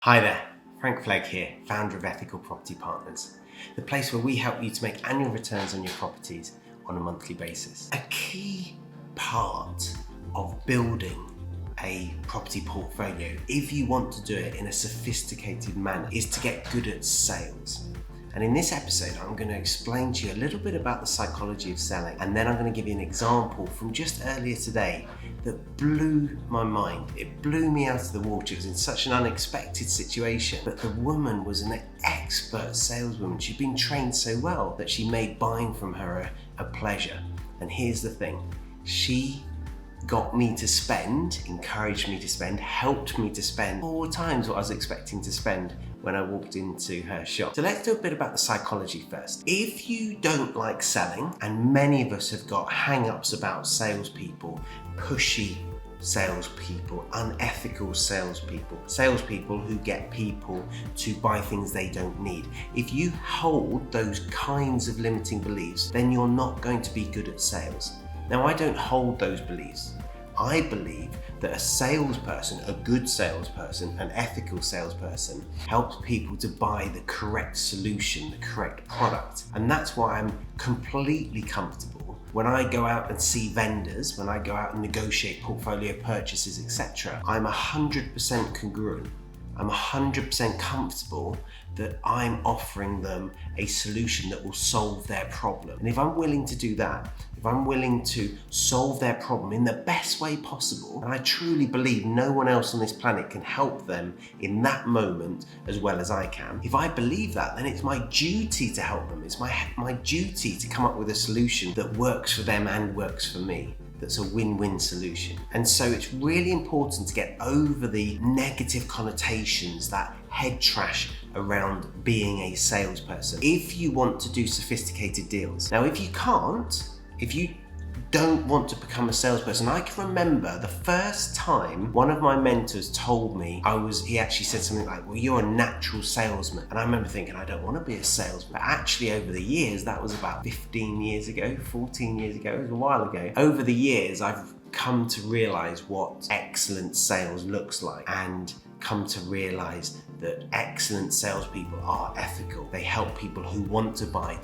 Hi there, Frank Flegg here, founder of Ethical Property Partners, the place where we help you to make annual returns on your properties on a monthly basis. A key part of building a property portfolio, if you want to do it in a sophisticated manner, is to get good at sales. And in this episode, I'm going to explain to you a little bit about the psychology of selling, and then I'm going to give you an example from just earlier today that blew my mind. It blew me out of the water. It was in such an unexpected situation, but the woman was an expert saleswoman. She'd been trained so well that she made buying from her a pleasure. And here's the thing, she got me to spend, encouraged me to spend, helped me to spend 4 times what I was expecting to spend when I walked into her shop. So let's do a bit about the psychology first. If you don't like selling, and many of us have got hang-ups about salespeople, pushy salespeople, unethical salespeople who get people to buy things they don't need. If you hold those kinds of limiting beliefs, then you're not going to be good at sales. Now, I don't hold those beliefs. I believe that a salesperson, a good salesperson, an ethical salesperson, helps people to buy the correct solution, the correct product. And that's why I'm completely comfortable when I go out and see vendors, when I go out and negotiate portfolio purchases, etc. I'm 100% congruent. I'm 100% comfortable that I'm offering them a solution that will solve their problem. And if I'm willing to do that, if I'm willing to solve their problem in the best way possible, and I truly believe no one else on this planet can help them in that moment as well as I can, if I believe that, then it's my duty to help them. It's my duty to come up with a solution that works for them and works for me. That's a win-win solution. And so it's really important to get over the negative connotations, that head trash around being a salesperson, if you want to do sophisticated deals. Now, if you can't, if you don't want to become a salesperson, I can remember the first time one of my mentors told me he actually said something like, well, you're a natural salesman. And I remember thinking, I don't want to be a salesman. But actually over the years, that was about 15 years ago, 14 years ago, it was a while ago. Over the years, I've come to realize what excellent sales looks like, and come to realize that excellent salespeople are ethical. They help people who want to buy.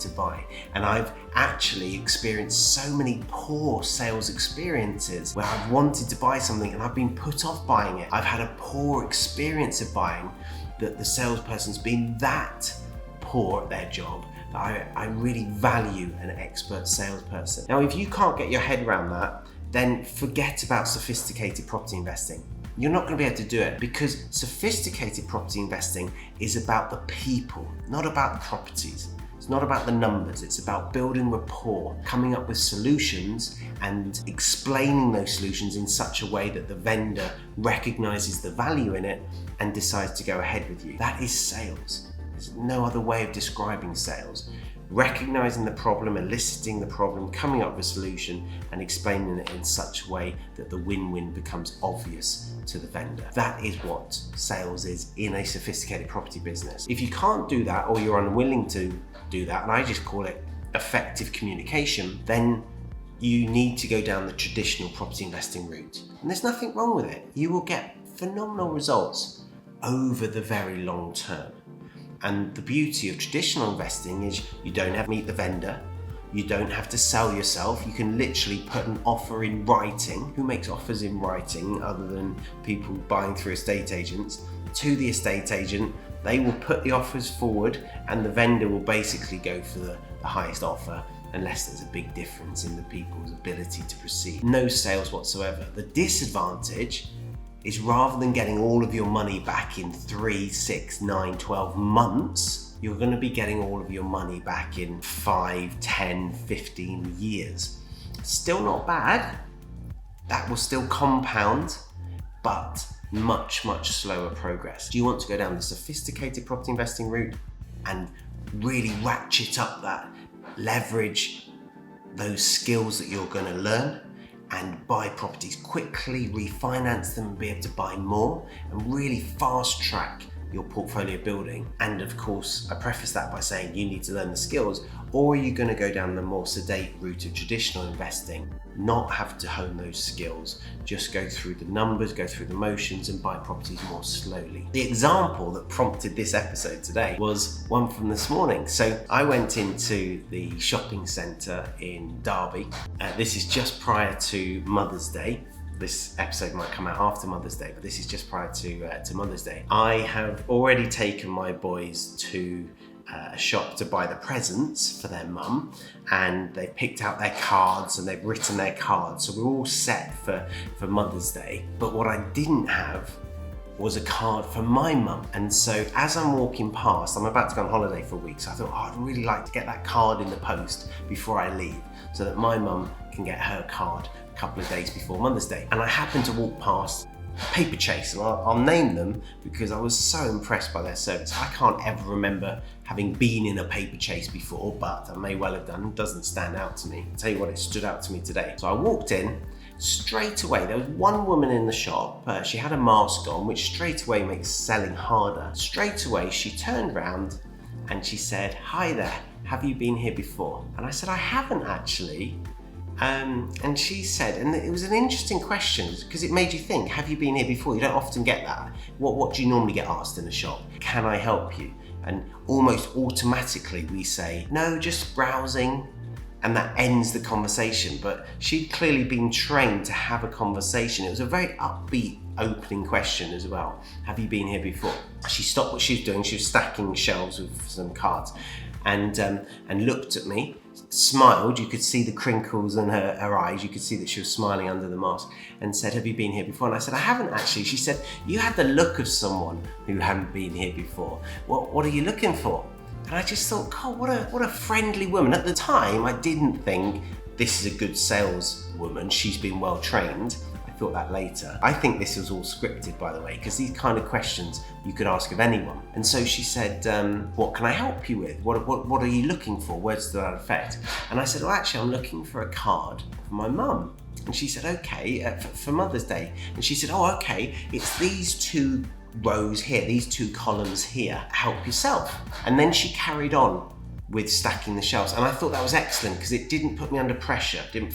And I've actually experienced so many poor sales experiences where I've wanted to buy something and I've been put off buying it. I've had a poor experience of buying, that the salesperson's been that poor at their job. I really value an expert salesperson. Now, if you can't get your head around that, then forget about sophisticated property investing. You're not going to be able to do it, because sophisticated property investing is about the people, not about the properties. It's not about the numbers. It's about building rapport, coming up with solutions and explaining those solutions in such a way that the vendor recognizes the value in it and decides to go ahead with you. That is sales. There's no other way of describing sales. Recognizing the problem, eliciting the problem, coming up with a solution, and explaining it in such a way that the win-win becomes obvious to the vendor. That is what sales is in a sophisticated property business. If you can't do that, or you're unwilling to do that, and I just call it effective communication, then you need to go down the traditional property investing route. And there's nothing wrong with it. You will get phenomenal results over the very long term. And the beauty of traditional investing is you don't have to meet the vendor. You don't have to sell yourself. You can literally put an offer in writing. Who makes offers in writing other than people buying through estate agents? To the estate agent, they will put the offers forward and the vendor will basically go for the highest offer, unless there's a big difference in the people's ability to proceed. No sales whatsoever. The disadvantage is, rather than getting all of your money back in 3, 6, 9, 12 months, you're going to be getting all of your money back in 5, 10, 15 years. Still not bad. That will still compound, but much, much slower progress. Do you want to go down the sophisticated property investing route and really ratchet up that, leverage those skills that you're going to learn, and buy properties quickly, refinance them and be able to buy more, and really fast track your portfolio building? And of course, I preface that by saying you need to learn the skills, or are you going to go down the more sedate route of traditional investing, not have to hone those skills, just go through the numbers, go through the motions and buy properties more slowly? The example that prompted this episode today was one from this morning. So I went into the shopping centre in Derby. This is just prior to Mother's Day. This episode might come out after Mother's Day, but this is just prior to Mother's Day. I have already taken my boys to a shop to buy the presents for their mum, and they've picked out their cards and they've written their cards, so we're all set for Mother's Day. But what I didn't have was a card for my mum. And so as I'm walking past, I'm about to go on holiday for a week, so I thought, I'd really like to get that card in the post before I leave so that my mum can get her card a couple of days before Mother's Day. And I happened to walk past Paper Chase, and I'll name them because I was so impressed by their service. I can't ever remember having been in a Paper Chase before, but I may well have done. It doesn't stand out to me. I'll tell you what, it stood out to me today. So I walked in, straight away there was one woman in the shop. She had a mask on, which straight away makes selling harder. Straight away she turned round and she said, "Hi there, have you been here before?" And I said, "I haven't actually." And she said, and it was an interesting question because it made you think, have you been here before? You don't often get that. What do you normally get asked in a shop? Can I help you? And almost automatically we say, no, just browsing, and that ends the conversation. But she'd clearly been trained to have a conversation. It was a very upbeat opening question as well. Have you been here before? She stopped what she was doing. She was stacking shelves with some cards and looked at me, smiled. You could see the crinkles in her eyes. You could see that she was smiling under the mask, and said, "Have you been here before?" And I said, "I haven't actually." She said, "You had the look of someone who hadn't been here before. What are you looking for?" And I just thought, God, what a friendly woman. At the time, I didn't think this is a good saleswoman. She's been well trained. I thought that later. I think this was all scripted, by the way, because these kind of questions you could ask of anyone. And so she said, "What can I help you with? What are you looking for?" Words to that effect. And I said, "Well, actually, I'm looking for a card for my mum." And she said, "Okay, for Mother's Day." And she said, "Oh, okay, it's these two rows here, these two columns here. Help yourself." And then she carried on with stacking the shelves, and I thought that was excellent because it didn't put me under pressure, didn't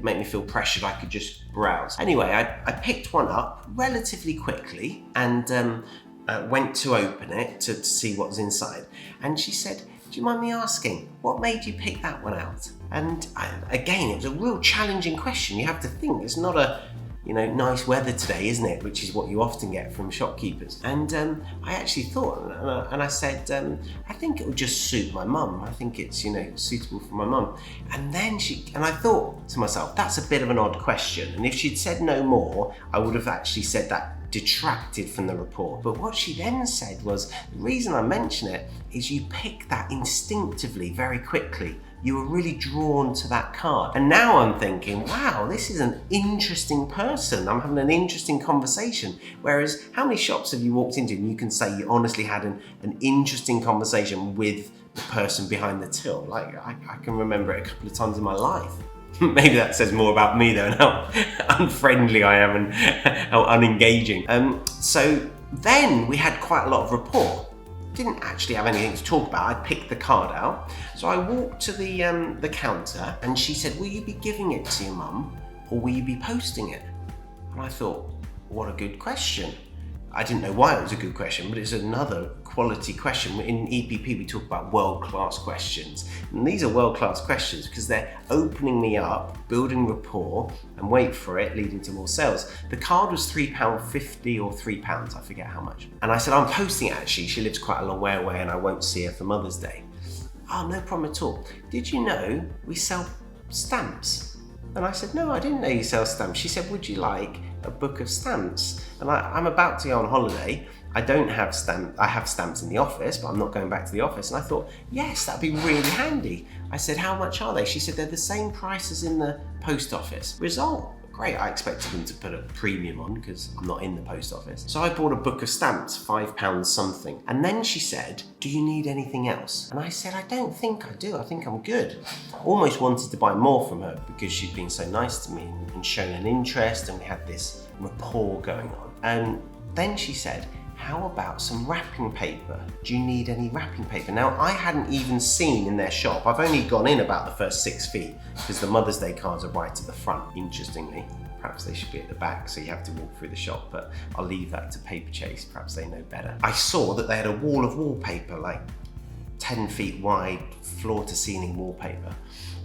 make me feel pressured. I could just browse. Anyway, I picked one up relatively quickly and went to open it to see what was inside. And she said, "Do you mind me asking, what made you pick that one out?" And again, it was a real challenging question. You have to think, it's not a nice weather today, isn't it? Which is what you often get from shopkeepers. And I actually thought, and I said, "I think it would just suit my mum. I think it's, suitable for my mum." And then I thought to myself, that's a bit of an odd question. And if she'd said no more, I would have actually said that detracted from the report. But what she then said was, the reason I mention it is you pick that instinctively very quickly. You were really drawn to that card. And now I'm thinking, wow, this is an interesting person. I'm having an interesting conversation. Whereas how many shops have you walked into and you can say you honestly had an interesting conversation with the person behind the till? Like I can remember it a couple of times in my life. Maybe that says more about me though, and how unfriendly I am and how unengaging. So then we had quite a lot of rapport. Didn't actually have anything to talk about. I picked the card out. So I walked to the counter and she said, "Will you be giving it to your mum or will you be posting it?" And I thought, what a good question. I didn't know why it was a good question, but it's another quality question. In EPP, we talk about world-class questions. And these are world-class questions because they're opening me up, building rapport, and wait for it, leading to more sales. The card was £3.50 or £3, I forget how much. And I said, "I'm posting it actually. She lives quite a long way away and I won't see her for Mother's Day." "Oh, no problem at all. Did you know we sell stamps?" And I said, "No, I didn't know you sell stamps." She said, "Would you like a book of stamps?" And I'm about to go on holiday. I have stamps in the office, but I'm not going back to the office. And I thought, yes, that'd be really handy. I said, "How much are they?" She said, "They're the same price as in the post office." Result, great. I expected them to put a premium on because I'm not in the post office. So I bought a book of stamps, £5 something. And then she said, "Do you need anything else?" And I said, "I don't think I do. I think I'm good." Almost wanted to buy more from her because she'd been so nice to me and shown an interest, and we had this rapport going on. And then she said, how about some wrapping paper? Do you need any wrapping paper? Now, I hadn't even seen in their shop, I've only gone in about the first 6 feet because the Mother's Day cards are right at the front, interestingly. Perhaps they should be at the back, so you have to walk through the shop, but I'll leave that to Paper Chase, perhaps they know better. I saw that they had a wall of wallpaper, like 10 feet wide, floor to ceiling wallpaper.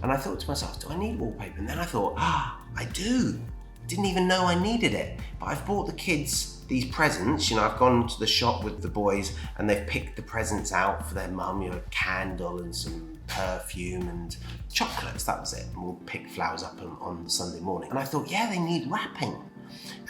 And I thought to myself, do I need wallpaper? And then I thought, I do. Didn't even know I needed it. But I've bought the kids these presents. I've gone to the shop with the boys and they've picked the presents out for their mum, a candle and some perfume and chocolates, that was it. And we'll pick flowers up on Sunday morning. And I thought, yeah, they need wrapping.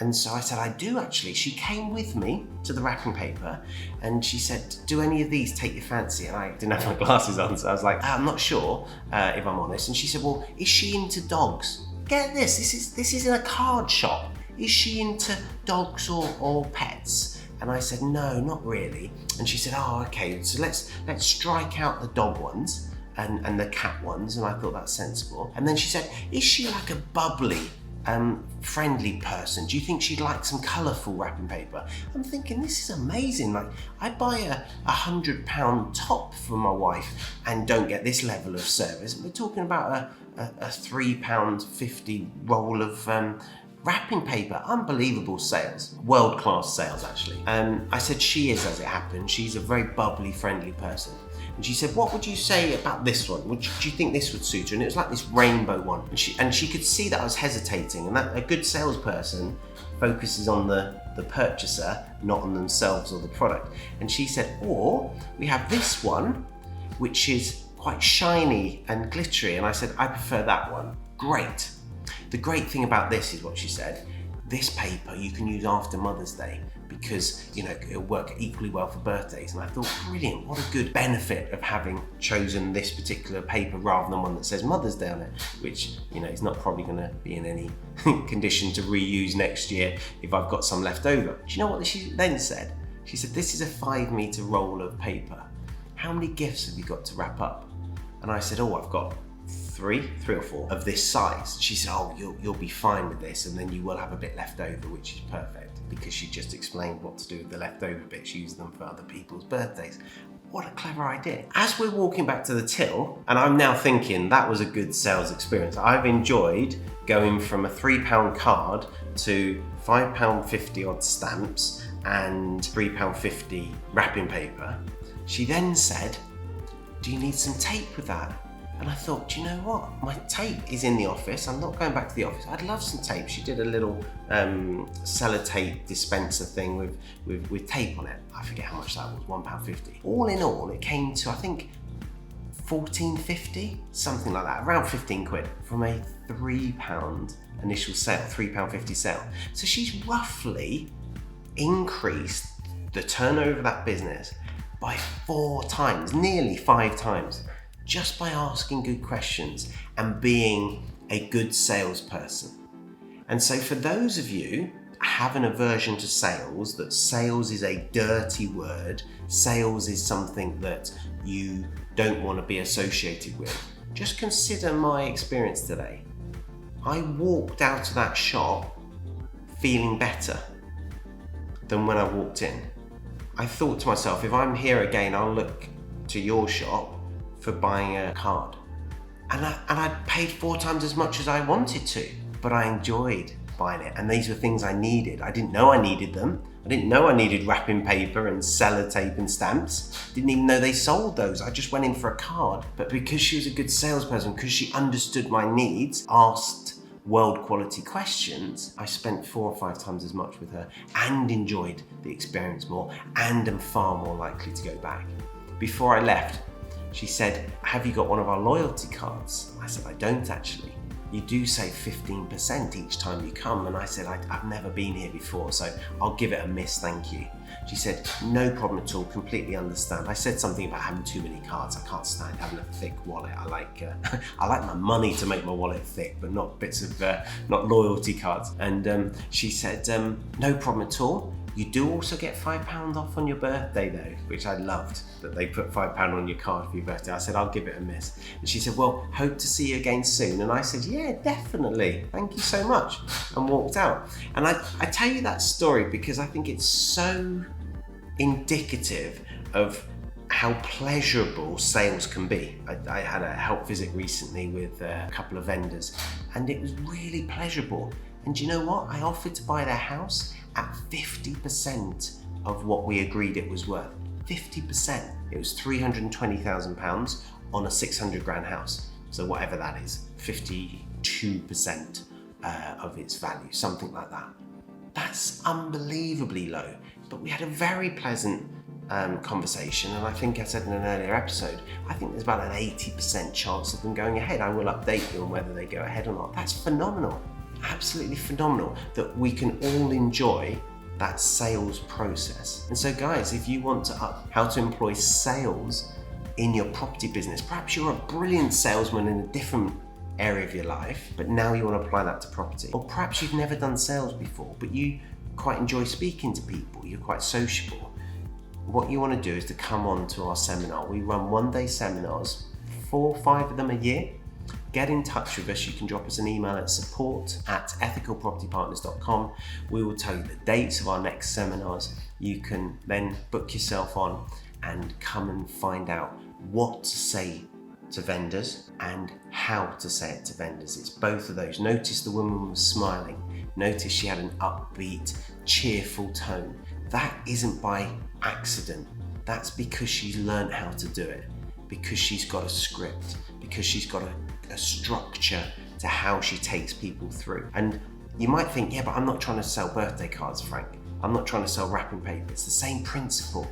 And so I said, I do actually. She came with me to the wrapping paper and she said, do any of these take your fancy? And I didn't have my glasses on, so I was like, I'm not sure, if I'm honest. And she said, well, is she into dogs? Get this is in a card shop. Is she into dogs or pets? And I said, no, not really. And she said, oh, okay, so let's strike out the dog ones and the cat ones. And I thought that's sensible. And then she said, is she like a bubbly, friendly person? Do you think she'd like some colourful wrapping paper? I'm thinking, this is amazing. Like, I buy a £100 top for my wife and don't get this level of service. We're talking about a £3.50 roll of wrapping paper. Unbelievable sales. World-class sales, actually. I said she is, as it happened. She's a very bubbly, friendly person. And she said, what would you say about this one? Do you think this would suit her? And it was like this rainbow one. And she could see that I was hesitating, and that a good salesperson focuses on the purchaser, not on themselves or the product. And she said, or we have this one, which is quite shiny and glittery. And I said, I prefer that one. Great. The great thing about this is what she said, this paper you can use after Mother's Day because it'll work equally well for birthdays. And I thought, brilliant, what a good benefit of having chosen this particular paper rather than one that says Mother's Day on it, which is not probably going to be in any condition to reuse next year if I've got some left over. Do you know what she then said? She said, this is a 5-meter roll of paper. How many gifts have you got to wrap up? And I said, oh, I've got three or four of this size. She said, oh, you'll be fine with this, and then you will have a bit left over, which is perfect, because she just explained what to do with the leftover bits, use them for other people's birthdays. What a clever idea. As we're walking back to the till, and I'm now thinking that was a good sales experience. I've enjoyed going from a £3 card to £5.50 odd stamps and £3.50 wrapping paper. She then said, do you need some tape with that? And I thought, do you know what? My tape is in the office. I'm not going back to the office. I'd love some tape. She did a little sellotape dispenser thing with tape on it. I forget how much that was, £1.50. All in all, it came to, I think, £14.50, something like that, around 15 quid from a £3 initial sale, £3.50 sale. So she's roughly increased the turnover of that business by 4 times, nearly 5 times. Just by asking good questions and being a good salesperson. And so for those of you who have an aversion to sales, that sales is a dirty word, sales is something that you don't want to be associated with, just consider my experience today. I walked out of that shop feeling better than when I walked in. I thought to myself, if I'm here again, I'll look to your shop for buying a card. And I paid 4 times as much as I wanted to, but I enjoyed buying it. And these were things I needed. I didn't know I needed them. I didn't know I needed wrapping paper and sellotape and stamps. Didn't even know they sold those. I just went in for a card. But because she was a good salesperson, because she understood my needs, asked world quality questions, I spent 4 or 5 times as much with her and enjoyed the experience more and am far more likely to go back. Before I left, she said, have you got one of our loyalty cards? I said, I don't actually. You do save 15% each time you come. And I said, I've never been here before, so I'll give it a miss, thank you. She said, no problem at all, completely understand. I said something about having too many cards. I can't stand having a thick wallet. I like my money to make my wallet thick, but not bits of, not loyalty cards. And she said, no problem at all. You do also get £5 off on your birthday though, which I loved, that they put £5 on your card for your birthday. I said, I'll give it a miss. And she said, well, hope to see you again soon. And I said, yeah, definitely. Thank you so much. And walked out. And I tell you that story because I think it's so indicative of how pleasurable sales can be. I had a help visit recently with a couple of vendors, and it was really pleasurable. And do you know what? I offered to buy their house at 50% of what we agreed it was worth. 50%. It was £320,000 on a 600 grand house. So whatever that is, 52% of its value, something like that. That's unbelievably low. But we had a very pleasant conversation, and I think I said in an earlier episode, I think there's about an 80% chance of them going ahead. I will update you on whether they go ahead or not. That's phenomenal. Absolutely phenomenal that we can all enjoy that sales process. And so guys, if you want to how to employ sales in your property business, perhaps you're a brilliant salesman in a different area of your life, but now you want to apply that to property. Or perhaps you've never done sales before, but you quite enjoy speaking to people, you're quite sociable. What you want to do is to come on to our seminar. We run one-day seminars, 4 or 5 of them a year. Get in touch with us. You can drop us an email at support@ethicalpropertypartners.com. We will tell you the dates of our next seminars. You can then book yourself on and come and find out what to say to vendors and how to say it to vendors. It's both of those. Notice the woman was smiling. Notice she had an upbeat, cheerful tone. That isn't by accident. That's because she's learned how to do it, because she's got a script, because she's got a structure to how she takes people through. And you might think, yeah, but I'm not trying to sell birthday cards, Frank. I'm not trying to sell wrapping paper. It's the same principle.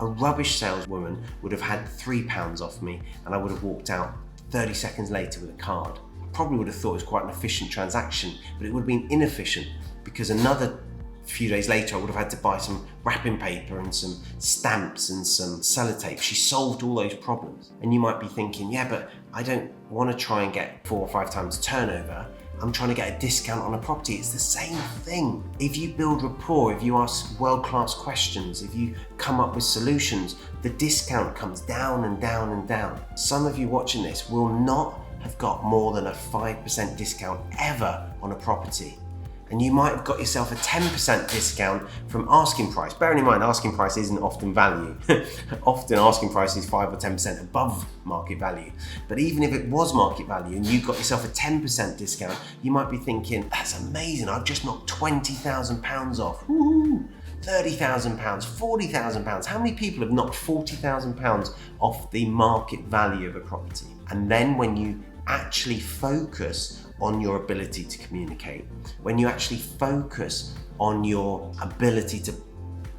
A rubbish saleswoman would have had £3 off me, and I would have walked out 30 seconds later with a card. I probably would have thought it was quite an efficient transaction, but it would have been inefficient because another few days later I would have had to buy some wrapping paper and some stamps and some sellotape. She solved all those problems. And you might be thinking, yeah, but I don't want to try and get 4 or 5 times turnover. I'm trying to get a discount on a property. It's the same thing. If you build rapport, if you ask world-class questions, if you come up with solutions, the discount comes down and down and down. Some of you watching this will not have got more than a 5% discount ever on a property. And you might have got yourself a 10% discount from asking price. Bearing in mind, asking price isn't often value. Often asking price is 5 or 10% above market value. But even if it was market value and you got yourself a 10% discount, you might be thinking, that's amazing, I've just knocked £20,000 off. Woohoo! £30,000, £40,000. How many people have knocked £40,000 off the market value of a property? And then when you actually focus on your ability to communicate, when you actually focus on your ability to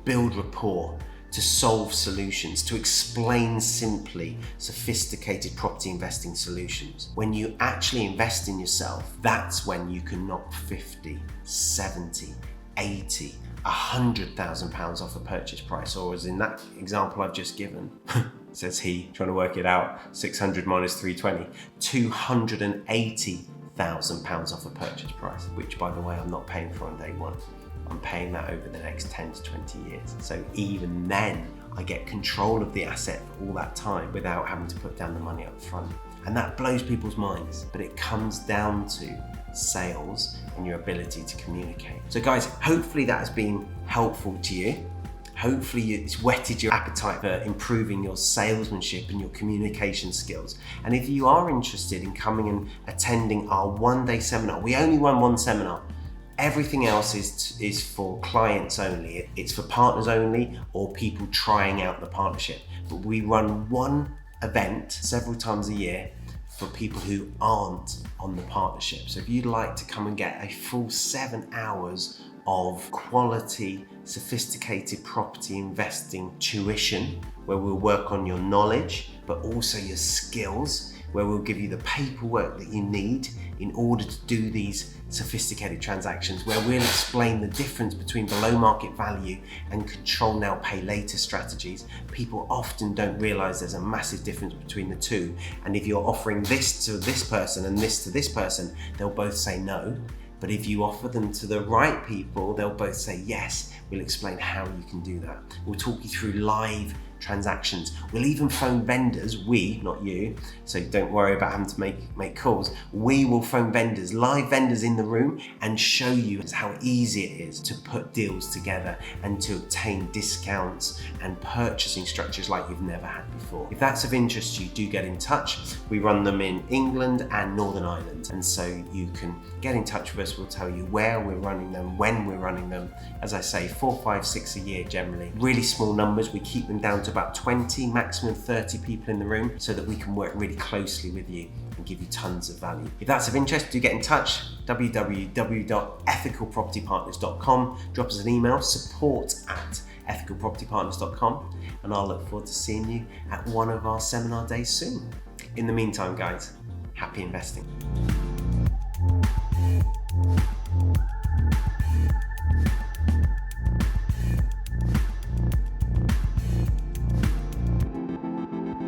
build rapport, to solve solutions, to explain simply sophisticated property investing solutions, when you actually invest in yourself, that's when you can knock 50, 70, 80, £100,000 off a purchase price, or as in that example I've just given, says he, trying to work it out, 600 minus 320, £280,000 off a purchase price, which by the way, I'm not paying for on day one. I'm paying that over the next 10 to 20 years. So even then, I get control of the asset for all that time without having to put down the money up front. And that blows people's minds, but it comes down to sales and your ability to communicate. So guys, hopefully that has been helpful to you. Hopefully it's whetted your appetite for improving your salesmanship and your communication skills. And if you are interested in coming and attending our one-day seminar, we only run one seminar. Everything else is for clients only. It's for partners only or people trying out the partnership. But we run one event several times a year for people who aren't on the partnership. So if you'd like to come and get a full 7 hours of quality, sophisticated property investing tuition, where we'll work on your knowledge, but also your skills, where we'll give you the paperwork that you need in order to do these sophisticated transactions, where we'll explain the difference between below market value and control now, pay later strategies. People often don't realize there's a massive difference between the two. And if you're offering this to this person and this to this person, they'll both say no. But if you offer them to the right people, they'll both say yes. We'll explain how you can do that. We'll talk you through live transactions. We'll even phone vendors, we, not you, so don't worry about having to make calls. We will phone vendors, live vendors in the room, and show you how easy it is to put deals together and to obtain discounts and purchasing structures like you've never had before. If that's of interest to you, do get in touch. We run them in England and Northern Ireland, and so you can get in touch with us. We'll tell you where we're running them, when we're running them. As I say, 4, 5, 6 a year generally. Really small numbers. We keep them down to about 20, maximum 30 people in the room, so that we can work really closely with you and give you tons of value. If that's of interest, do get in touch. www.ethicalpropertypartners.com. Drop us an email, support@ethicalpropertypartners.com, and I'll look forward to seeing you at one of our seminar days soon. In the meantime, guys, happy investing.